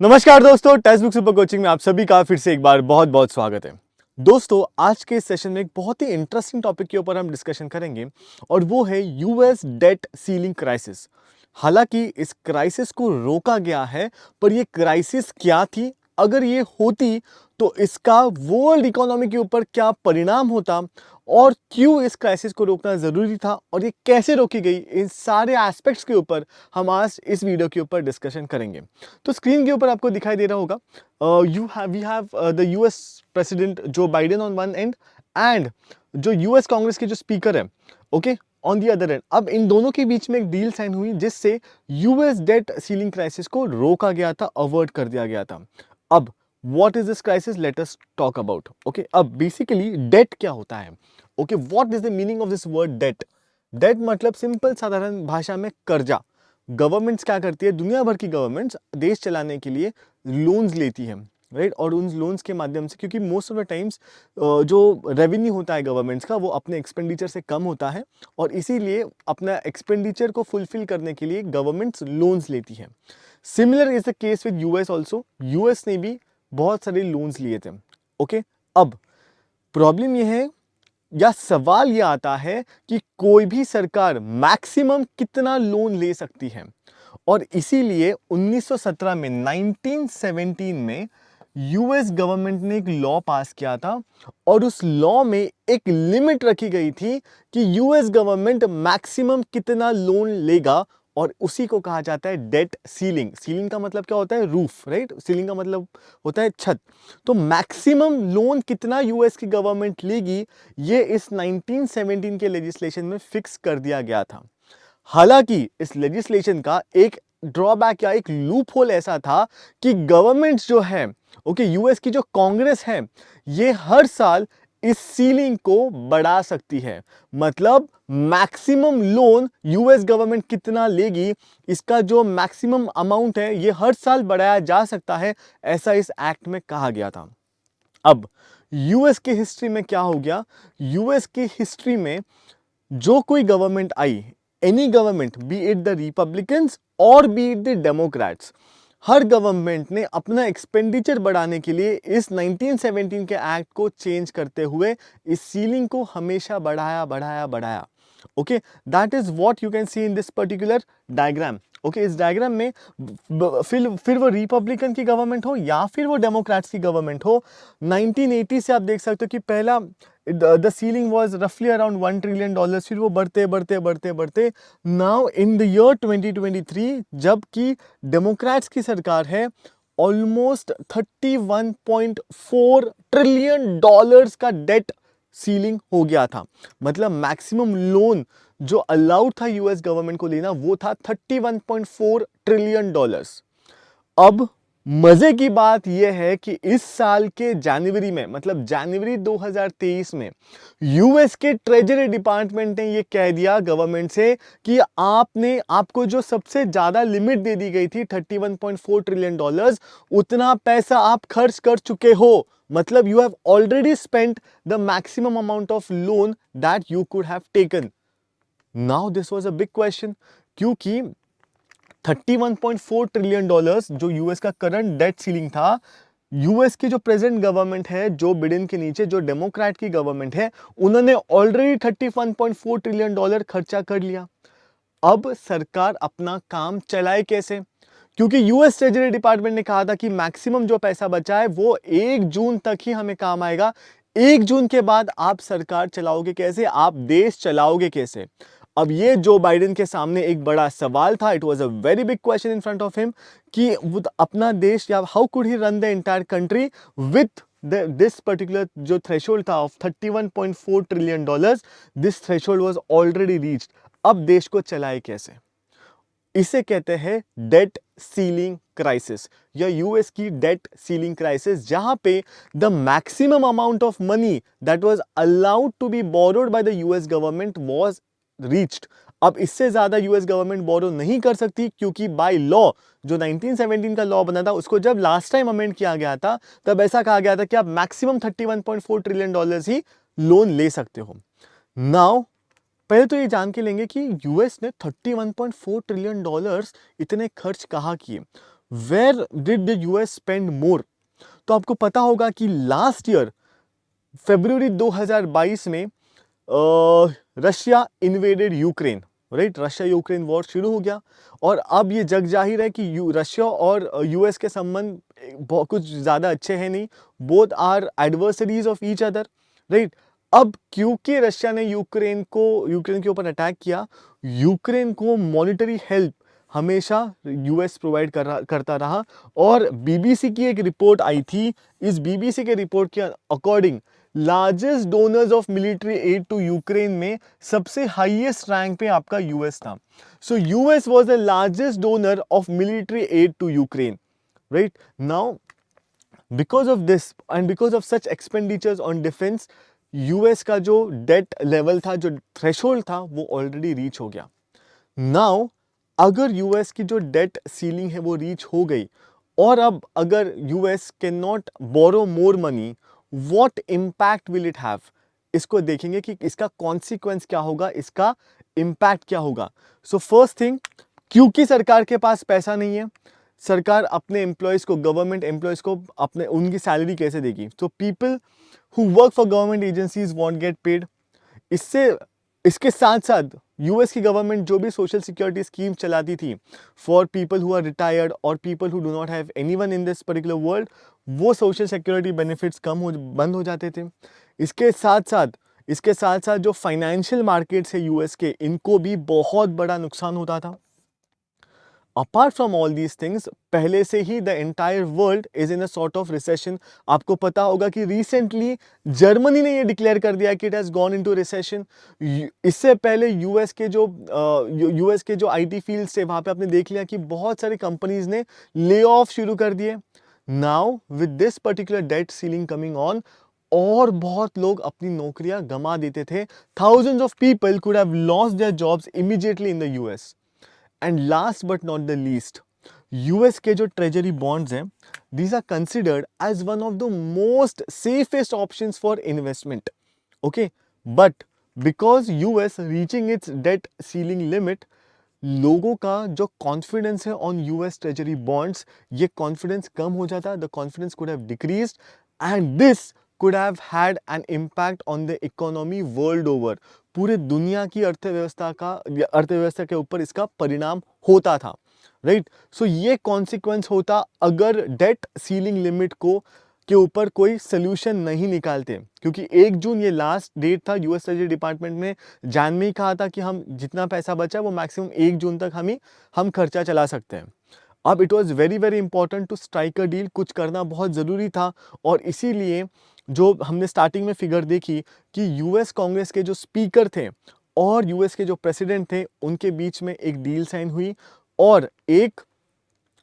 नमस्कार दोस्तों, text book super coaching में आप सभी का फिर से एक बार बहुत बहुत स्वागत है। दोस्तों, आज के इस सेशन में एक बहुत ही इंटरेस्टिंग टॉपिक के ऊपर हम डिस्कशन करेंगे और वो है यूएस डेट सीलिंग क्राइसिस। हालांकि इस क्राइसिस को रोका गया है, पर ये क्राइसिस क्या थी, अगर ये होती तो इसका वर्ल्ड इकोनॉमी के ऊपर क्या परिणाम होता और क्यों इस क्राइसिस को रोकना जरूरी था और ये कैसे रोकी गई, इन सारे एस्पेक्ट्स के ऊपर हम आज इस वीडियो के ऊपर डिस्कशन करेंगे। तो स्क्रीन के ऊपर आपको दिखाई दे रहा होगा, we have the US president Joe Biden on one end and जो यूएस कांग्रेस के जो स्पीकर है, okay, on the other end. अब इन दोनों के बीच में एक डील साइन हुई जिससे यूएस डेट सीलिंग क्राइसिस को रोका गया था, अवॉइड कर दिया गया था। अब what is this crisis, let us talk about. Okay, अब बेसिकली डेट क्या होता है? Okay, what is the meaning of this word debt? Debt मतलब सिंपल साधारण भाषा में कर्जा। गवर्नमेंट्स क्या करती है, दुनिया भर की गवर्नमेंट्स देश चलाने के लिए लोन्स लेती है, राइट? और उन लोन्स के माध्यम से, क्योंकि मोस्ट ऑफ द टाइम्स जो रेवेन्यू होता है गवर्नमेंट्स का वो अपने एक्सपेंडिचर से कम होता है और इसीलिए अपना एक्सपेंडिचर को फुलफिल करने के लिए गवर्नमेंट्स लोन्स लेती है। Similar is the case with US also. US ने भी बहुत सारे लोन्स लिए थे। ओके, अब प्रॉब्लम यह है या सवाल यह आता है कि कोई भी सरकार मैक्सिमम कितना लोन ले सकती है, और इसीलिए 1917 में 1917 में यूएस गवर्नमेंट ने एक लॉ पास किया था और उस लॉ में एक लिमिट रखी गई थी कि यूएस गवर्नमेंट मैक्सिमम कितना लोन लेगा, और उसी को कहा जाता है डेट सीलिंग। सीलिंग का मतलब क्या होता है? Roof, right? सीलिंग का मतलब होता है छत। तो मैक्सिमम लोन कितना यूएस की गवर्नमेंट लेगी, ये इस 1917 के लेजिस्लेशन में फिक्स कर दिया गया था। हालांकि इस लेजिस्लेशन का एक ड्रॉबैक या एक लूप होल ऐसा था कि गवर्नमेंट्स जो है, ओके, यूएस की जो कांग्रेस है, ये हर साल इस सीलिंग को बढ़ा सकती है। मतलब मैक्सिमम लोन यूएस गवर्नमेंट कितना लेगी, इसका जो मैक्सिमम अमाउंट है ये हर साल बढ़ाया जा सकता है, ऐसा इस एक्ट में कहा गया था। अब यूएस की हिस्ट्री में क्या हो गया? यूएस की हिस्ट्री में जो कोई गवर्नमेंट आई, any government, be it the Republicans और बी इट द डेमोक्रेट्स, हर गवर्नमेंट ने अपना एक्सपेंडिचर बढ़ाने के लिए इस 1917 के एक्ट को चेंज करते हुए इस सीलिंग को हमेशा बढ़ाया बढ़ाया बढ़ाया। Okay, that is what you can see in this particular diagram. Okay, इस डायग्राम में फिर वो रिपब्लिकन की गवर्नमेंट हो या फिर वो डेमोक्रेट्स की गवर्नमेंट हो, 1980 से आप देख सकते हो कि पहला द सीलिंग वाज रफली अराउंड $1 ट्रिलियन, फिर वो बढ़ते बढ़ते बढ़ते बढ़ते नाउ इन द ईयर 2023 जबकि डेमोक्रेट्स की सरकार है, ऑलमोस्ट $31.4 ट्रिलियन का डेट सीलिंग हो गया था। मतलब मैक्सिमम लोन जो अलाउड था यूएस गवर्नमेंट को लेना वो था $31.4 ट्रिलियन। अब मजे की बात यह है कि इस साल के जनवरी में, मतलब जनवरी 2023 में, यूएस के ट्रेजरी डिपार्टमेंट ने यह कह दिया गवर्नमेंट से कि आपको जो सबसे ज्यादा लिमिट दे दी गई थी $31.4 ट्रिलियन, उतना पैसा आप खर्च कर चुके हो। मतलब you have already spent the maximum amount of loan that you could have taken. Now this was a big question, क्योंकि $31.4 ट्रिलियन जो यूएस का करंट डेट सीलिंग था, यूएस की जो प्रेजेंट गवर्नमेंट है, जो बिडेन के नीचे जो डेमोक्रेट की गवर्नमेंट है, उन्होंने ऑलरेडी $31.4 ट्रिलियन खर्चा कर लिया। अब सरकार अपना काम चलाए कैसे? क्योंकि यूएस ट्रेजरी डिपार्टमेंट ने कहा था कि मैक्सिमम जो पैसा बचा है वो 1 जून तक ही हमें काम आएगा। 1 जून के बाद आप सरकार चलाओगे कैसे, आप देश चलाओगे कैसे? अब ये जो बाइडेन के सामने एक बड़ा सवाल था, it was a very big question in front of him कि वो अपना देश, या how could he run the entire country with this particular जो थ्रेशोल्ड था of $31.4 trillion, this threshold was already reached. अब देश को चलाए कैसे? इसे कहते हैं डेट सीलिंग क्राइसिस या यूएस की डेट सीलिंग क्राइसिस, जहां पे the maximum amount of money that was allowed to be borrowed by the US government was reached. अब इससे ज्यादा यूएस गवर्नमेंट बोरो नहीं कर सकती, क्योंकि बाय लॉ जो 1917 का लॉ बना था, उसको जब लास्ट टाइम अमेंड किया गया था तब ऐसा कहा गया था कि आप मैक्सिमम $31.4 ट्रिलियन ही लोन ले सकते हो। नाउ पहले तो ये जान के लेंगे कि यूएस ने $31.4 ट्रिलियन इतने खर्च कहाँ किए। Where did the US spend more? तो आपको पता होगा कि लास्ट ईयर फरवरी 2022 में Russia invaded Ukraine, right? Russia Ukraine war शुरू हो गया और अब ये जग जाहिर है कि रशिया और यूएस के संबंध बहुत कुछ ज़्यादा अच्छे हैं नहीं, both are adversaries of each other, right? अब क्योंकि रशिया ने यूक्रेन के ऊपर अटैक किया, यूक्रेन को मॉनिटरी हेल्प हमेशा यूएस प्रोवाइड करता रहा। और बीबीसी की एक रिपोर्ट आई थी, इस बीबीसी के रिपोर्ट के according largest donors of military aid to Ukraine में सबसे हाईएस्ट रैंक पे आपका यूएस था। So US was the largest donor of military aid to Ukraine, right? Now because of this and because of such expenditures on defence, US का जो date level था, जो threshold था, वो ऑलरेडी रीच हो गया। नाउ अगर यूएस की जो डेट सीलिंग है वो रीच हो गई और अब अगर US cannot borrow more money, what impact will it have? इसको देखेंगे कि इसका कॉन्सिक्वेंस क्या होगा, इसका इम्पैक्ट क्या होगा। सो फर्स्ट थिंग, क्योंकि सरकार के पास पैसा नहीं है, सरकार अपने एम्प्लॉयज को, गवर्नमेंट एम्प्लॉयज को अपने उनकी सैलरी कैसे देगी? So people who work for government agencies want get paid. इसके साथ साथ यूएस की गवर्नमेंट जो भी सोशल सिक्योरिटी स्कीम चलाती थी for people who are retired और people who do not have anyone in this particular world, वो सोशल सिक्योरिटी बेनिफिट्स बंद हो जाते थे। इसके साथ साथ जो फाइनेंशियल मार्केट्स है यूएस के, इनको भी बहुत बड़ा नुकसान होता था। Apart from all these things, पहले से ही the entire world is in a sort of recession. आपको पता होगा कि रिसेंटली जर्मनी ने ये डिक्लेयर कर दिया कि it has gone into recession. इससे पहले यूएस के जो आईटी फील्ड्स थे, वहां पे आपने देख लिया कि बहुत सारी कंपनीज ने ले ऑफ शुरू कर दिए। Now with this particular debt ceiling coming on, और बहुत लोग अपनी नौकरियां गंवा देते थे। Thousands of people could have lost their jobs immediately in the US. And last but not the least, US के जो ट्रेजरी बॉन्ड्स हैं, these are considered as one of the most safest options for investment, okay? But because US reaching its debt ceiling limit, लोगों का जो confidence है on US treasury bonds, ये confidence कम हो जाता, the confidence could have decreased and this could have had an impact on the economy world over। पूरे दुनिया की अर्थव्यवस्था के ऊपर इसका परिणाम होता था, राइट? सो ये कॉन्सिक्वेंस होता अगर डेट सीलिंग लिमिट के ऊपर कोई सोल्यूशन नहीं निकालते, क्योंकि 1 जून ये लास्ट डेट था। यूएस ट्रेजरी डिपार्टमेंट ने जान में ही कहा था कि हम जितना पैसा बचा वो मैक्सिमम 1 जून तक हम खर्चा चला सकते हैं। अब it was very very important to strike a deal, कुछ करना बहुत ज़रूरी था। और इसीलिए जो हमने स्टार्टिंग में फिगर देखी कि यूएस कांग्रेस के जो स्पीकर थे और यूएस के जो प्रेसिडेंट थे, उनके बीच में एक डील साइन हुई और एक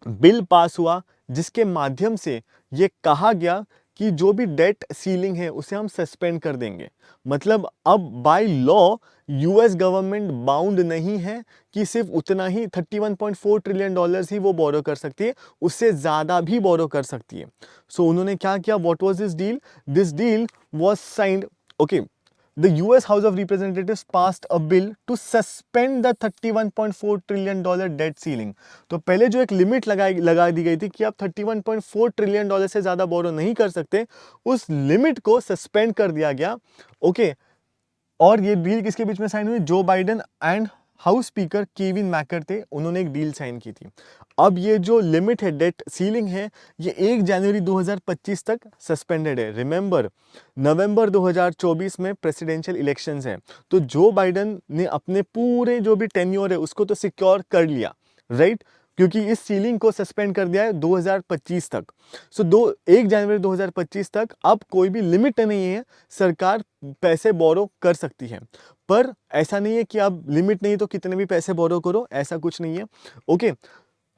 बिल पास हुआ जिसके माध्यम से ये कहा गया कि जो भी डेट सीलिंग है उसे हम सस्पेंड कर देंगे। मतलब अब by law US government bound नहीं है कि सिर्फ उतना ही $31.4 ट्रिलियन ही वो बोरो कर सकती है, उससे ज़्यादा भी बोरो कर सकती है। सो उन्होंने क्या किया? What was this deal? This deal was signed, okay. The US House of Representatives passed a bill to suspend the $31.4 trillion date ceiling. तो पहले जो एक लिमिट लगा दी गई थी कि आप $31.4 ट्रिलियन से ज्यादा बोरो नहीं कर सकते, उस लिमिट को सस्पेंड कर दिया गया, ओके। और ये डील किसके बीच में साइन हुई? Joe Biden and house speaker Kevin Maikal थे, उन्होंने एक डील साइन की थी। अब ये जो लिमिट है, डेट सीलिंग है, ये 1 जनवरी 2025 तक सस्पेंडेड है। रिमेंबर, नवंबर 2024 में प्रेसिडेंशियल इलेक्शंस हैं, तो जो बाइडेन ने अपने पूरे जो भी टेन्योर है उसको तो सिक्योर कर लिया, राइट? क्योंकि इस सीलिंग को सस्पेंड कर दिया है 2025 तक। सो 1 जनवरी 2025 तक अब कोई भी लिमिट नहीं है, सरकार पैसे बोरो कर सकती है। पर ऐसा नहीं है कि अब लिमिट नहीं तो कितने भी पैसे बोरो करो, ऐसा कुछ नहीं है, ओके।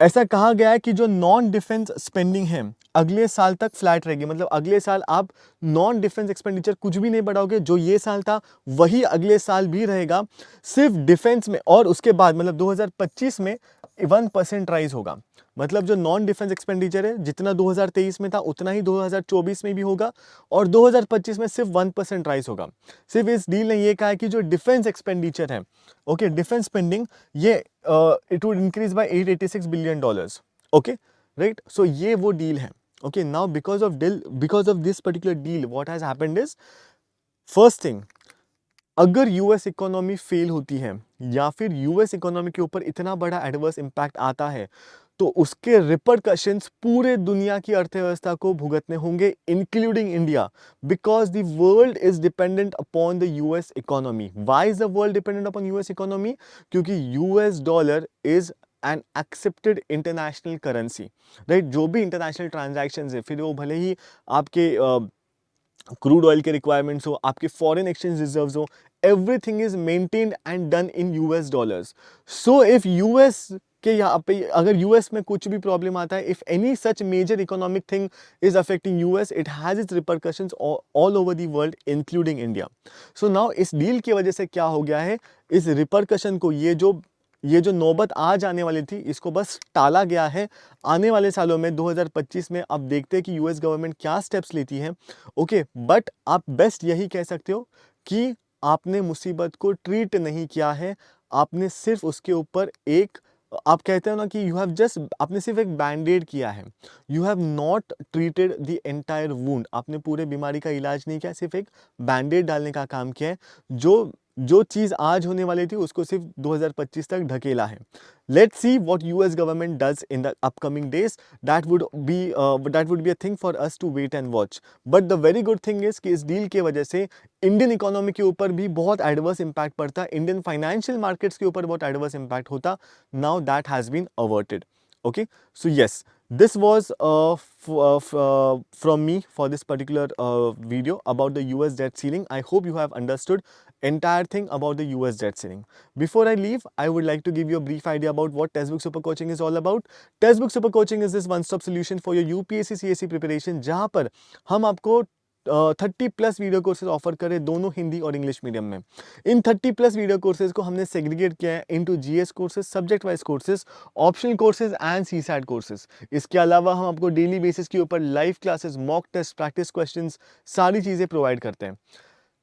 ऐसा कहा गया है कि जो नॉन डिफेंस स्पेंडिंग है अगले साल तक फ्लैट रहेगी। मतलब अगले साल आप नॉन डिफेंस एक्सपेंडिचर कुछ भी नहीं बढ़ाओगे, जो ये साल था वही अगले साल भी रहेगा, सिर्फ डिफेंस में। और उसके बाद मतलब 2025 में 1% राइज होगा। मतलब जो नॉन डिफेंस एक्सपेंडिचर है जितना 2023 में था उतना ही 2024 में भी होगा, और 2025 में सिर्फ 1% राइज होगा। सिर्फ इस डील ने ये कहा है कि जो डिफेंस एक्सपेंडिचर है, ओके, डिफेंस स्पेंडिंग, ये it would increase by $886 billion, okay. Right. So ये वो डील है. Okay, now because of this particular deal what has happened is, first thing, अगर यूएस इकोनॉमी फेल होती है या फिर यूएस इकोनॉमी के ऊपर इतना बड़ा एडवर्स इंपैक्ट आता है, तो उसके रिपरकशंस पूरे दुनिया की अर्थव्यवस्था को भुगतने होंगे, including India, because the world is dependent upon the US economy. Why is the world dependent upon US economy? क्योंकि US dollar is an accepted international currency, right. जो भी इंटरनेशनल ट्रांजैक्शन है, फिर वो भले ही आपके क्रूड ऑयल के requirements हो, आपके फॉरेन एक्सचेंज रिजर्व्स हो, everything is maintained and done in US dollars. So if US के यहाँ पे अगर यूएस में कुछ भी प्रॉब्लम आता है, if any such major economic thing is affecting US, it has its repercussions all over the world including India. So now इस डील की वजह से क्या हो गया है, इस रिपरकशन को, ये जो नौबत आज आने वाली थी, इसको बस टाला गया है. आने वाले सालों में 2025 में अब देखते हैं कि यूएस गवर्नमेंट क्या स्टेप्स लेती है. ओके, बट आप बेस्ट यही कह सकते हो कि आपने मुसीबत को ट्रीट नहीं किया है, आपने सिर्फ उसके ऊपर एक, आप कहते हो ना कि यू हैव जस्ट, आपने सिर्फ एक बैंडेड किया है. You have not treated the entire wound. आपने पूरे बीमारी का इलाज नहीं किया, सिर्फ एक बैंडेड डालने का काम किया है. जो चीज़ आज होने वाली थी उसको सिर्फ 2025 तक ढकेला है. Let's see what US government does in the upcoming days. That would be a thing for us to wait and watch. But the very good thing is कि इस डील की वजह से इंडियन इकोनॉमी के ऊपर भी बहुत एडवर्स इंपैक्ट पड़ता, इंडियन फाइनेंशियल मार्केट्स के ऊपर बहुत एडवर्स इंपैक्ट होता. Now that has been averted. Okay, so yes, this was from me for this particular video about the US debt ceiling. I hope you have understood entire thing about the US debt ceiling. Before I leave, I would like to give you a brief idea about what Textbook Super Coaching is all about. Textbook Super Coaching is this one-stop solution for your UPSC CSE preparation, जहाँ पर हम आपको 30+ video courses offer करें, दोनों हिंदी और English medium में. इन 30+ video courses को हमने सेग्रीगेट किया है into GS courses, subject wise courses, optional courses and CSAT courses. इसके अलावा हम आपको डेली बेसिस के ऊपर live classes, mock test, practice questions, सारी चीज़ें प्रोवाइड करते हैं.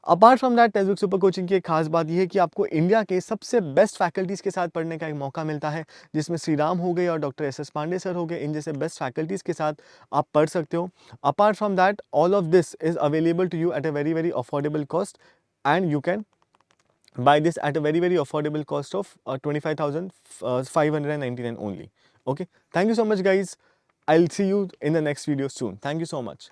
Apart from that, textbook super coaching की एक खास बात यह है कि आपको इंडिया के सबसे बेस्ट फैकल्टीज़ के साथ पढ़ने का एक मौका मिलता है, जिसमें श्री राम हो गए और डॉक्टर एस पांडे सर हो गए. इन जैसे बेस्ट फैकल्टीज़ के साथ आप पढ़ सकते हो. Apart from that, all of this is available to you at a very very affordable cost, and you can buy this at a very very affordable cost of 25,599 only. Okay, thank you so much guys. I'll see you in the next video soon. Thank you so much.